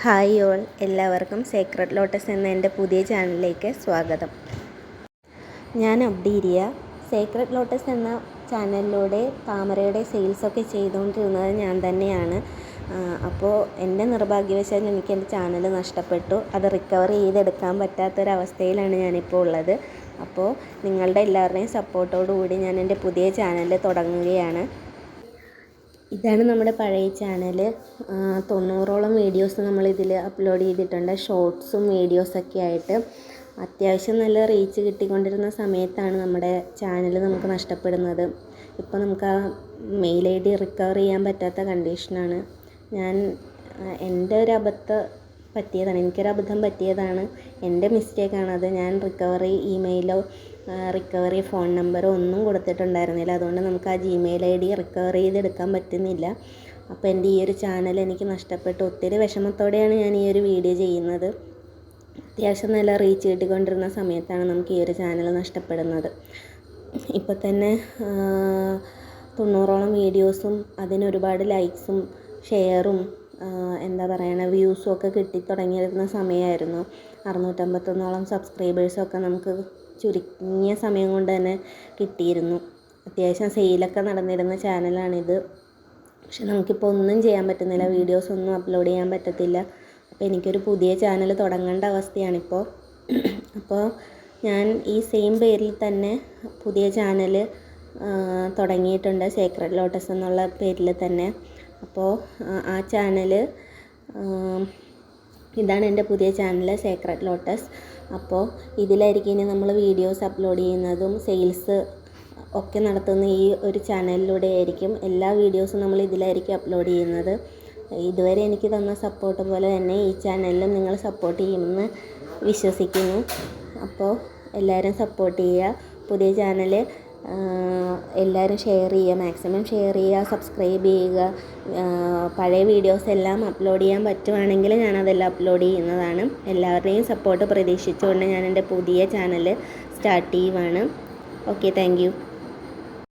Hi all, എല്ലാവർക്കും Sacred lotus എന്ന എൻ്റെ പുതിയ ചാനലിലേക്ക് സ്വാഗതം. ഞാൻ അബ്ദീരിയ. സേക്രഡ് ലോട്ടസ് എന്ന ചാനലിലൂടെ താമരയുടെ സെയിൽസൊക്കെ ചെയ്തുകൊണ്ടിരുന്നത് ഞാൻ തന്നെയാണ്. അപ്പോൾ എൻ്റെ നിർഭാഗ്യവശാൽ എനിക്ക് എൻ്റെ ചാനൽ നഷ്ടപ്പെട്ടു. അത് റിക്കവർ ചെയ്തെടുക്കാൻ പറ്റാത്തൊരവസ്ഥയിലാണ് ഞാനിപ്പോൾ ഉള്ളത്. അപ്പോൾ നിങ്ങളുടെ എല്ലാവരുടെയും സപ്പോർട്ടോടു കൂടി ഞാൻ എൻ്റെ പുതിയ ചാനൽ തുടങ്ങുകയാണ്. ഇതാണ് നമ്മുടെ പഴയ ചാനൽ. 90ഓളം വീഡിയോസ് നമ്മളിതിൽ അപ്ലോഡ് ചെയ്തിട്ടുണ്ട്. ഷോർട്സും വീഡിയോസൊക്കെ ആയിട്ട് അത്യാവശ്യം നല്ല റീച്ച് കിട്ടിക്കൊണ്ടിരുന്ന സമയത്താണ് നമ്മുടെ ചാനൽ നമുക്ക് നഷ്ടപ്പെടുന്നത്. ഇപ്പോൾ നമുക്ക് ആ മെയിൽ ID റിക്കവർ ചെയ്യാൻ പറ്റാത്ത കണ്ടീഷനാണ്. എനിക്കൊരു അബദ്ധം പറ്റിയതാണ്. എൻ്റെ മിസ്റ്റേക്കാണത്. ഞാൻ റിക്കവറി ഇമെയിലോ റിക്കവറി ഫോൺ നമ്പറോ ഒന്നും കൊടുത്തിട്ടുണ്ടായിരുന്നില്ല. അതുകൊണ്ട് നമുക്ക് ആ Gmail ID റിക്കവർ ചെയ്തെടുക്കാൻ പറ്റുന്നില്ല. അപ്പോൾ എൻ്റെ ഈ ഒരു ചാനൽ എനിക്ക് നഷ്ടപ്പെട്ടു. ഒത്തിരി വിഷമത്തോടെയാണ് ഞാൻ ഈ ഒരു വീഡിയോ ചെയ്യുന്നത്. അത്യാവശ്യം നല്ല റീച്ച് കിട്ടിക്കൊണ്ടിരുന്ന സമയത്താണ് നമുക്ക് ഈ ഒരു ചാനൽ നഷ്ടപ്പെടുന്നത്. ഇപ്പോൾ തന്നെ 90ഓളം വീഡിയോസും അതിനൊരുപാട് ലൈക്സും ഷെയറും വ്യൂസും ഒക്കെ കിട്ടിത്തുടങ്ങിയിരുന്ന സമയമായിരുന്നു. 651ഓളം സബ്സ്ക്രൈബേഴ്സൊക്കെ നമുക്ക് ചുരുങ്ങിയ സമയം കൊണ്ട് തന്നെ കിട്ടിയിരുന്നു. അത്യാവശ്യം സെയിലൊക്കെ നടന്നിരുന്ന ചാനലാണിത്. പക്ഷെ നമുക്കിപ്പോൾ ഒന്നും ചെയ്യാൻ പറ്റുന്നില്ല. വീഡിയോസൊന്നും അപ്ലോഡ് ചെയ്യാൻ പറ്റത്തില്ല. അപ്പോൾ എനിക്കൊരു പുതിയ ചാനൽ തുടങ്ങേണ്ട അവസ്ഥയാണിപ്പോൾ. അപ്പോൾ ഞാൻ ഈ സെയിം പേരിൽ തന്നെ പുതിയ ചാനൽ തുടങ്ങിയിട്ടുണ്ട്, സേക്രഡ് ലോട്ടസ് എന്നുള്ള പേരിൽ തന്നെ. അപ്പോൾ ആ ചാനൽ ഇതാണ് എൻ്റെ പുതിയ ചാനൽ, സേക്രഡ് ലോട്ടസ്. അപ്പോൾ ഇതിലായിരിക്കും ഇനി നമ്മൾ വീഡിയോസ് അപ്ലോഡ് ചെയ്യുന്നതും സെയിൽസ് ഒക്കെ നടത്തുന്ന ഈ ഒരു ചാനലിലൂടെ ആയിരിക്കും. എല്ലാ വീഡിയോസും നമ്മൾ ഇതിലായിരിക്കും അപ്ലോഡ് ചെയ്യുന്നത്. ഇതുവരെ എനിക്ക് തന്ന സപ്പോർട്ട് പോലെ തന്നെ ഈ ചാനലിലും നിങ്ങൾ സപ്പോർട്ട് ചെയ്യുമെന്ന് വിശ്വസിക്കുന്നു. അപ്പോൾ എല്ലാവരും സപ്പോർട്ട് ചെയ്യുക. പുതിയ ചാനൽ എല്ലാവരും ഷെയർ ചെയ്യുക, മാക്സിമം ഷെയർ ചെയ്യുക, സബ്സ്ക്രൈബ് ചെയ്യുക. പഴയ വീഡിയോസ് എല്ലാം അപ്ലോഡ് ചെയ്യാൻ പറ്റുവാണെങ്കിൽ ഞാനതെല്ലാം അപ്ലോഡ് ചെയ്യുന്നതാണ്. എല്ലാവരുടെയും സപ്പോർട്ട് പ്രതീക്ഷിച്ചുകൊണ്ട് ഞാൻ എൻ്റെ പുതിയ ചാനൽ സ്റ്റാർട്ട് ചെയ്യുവാണ്. Okay, thank you.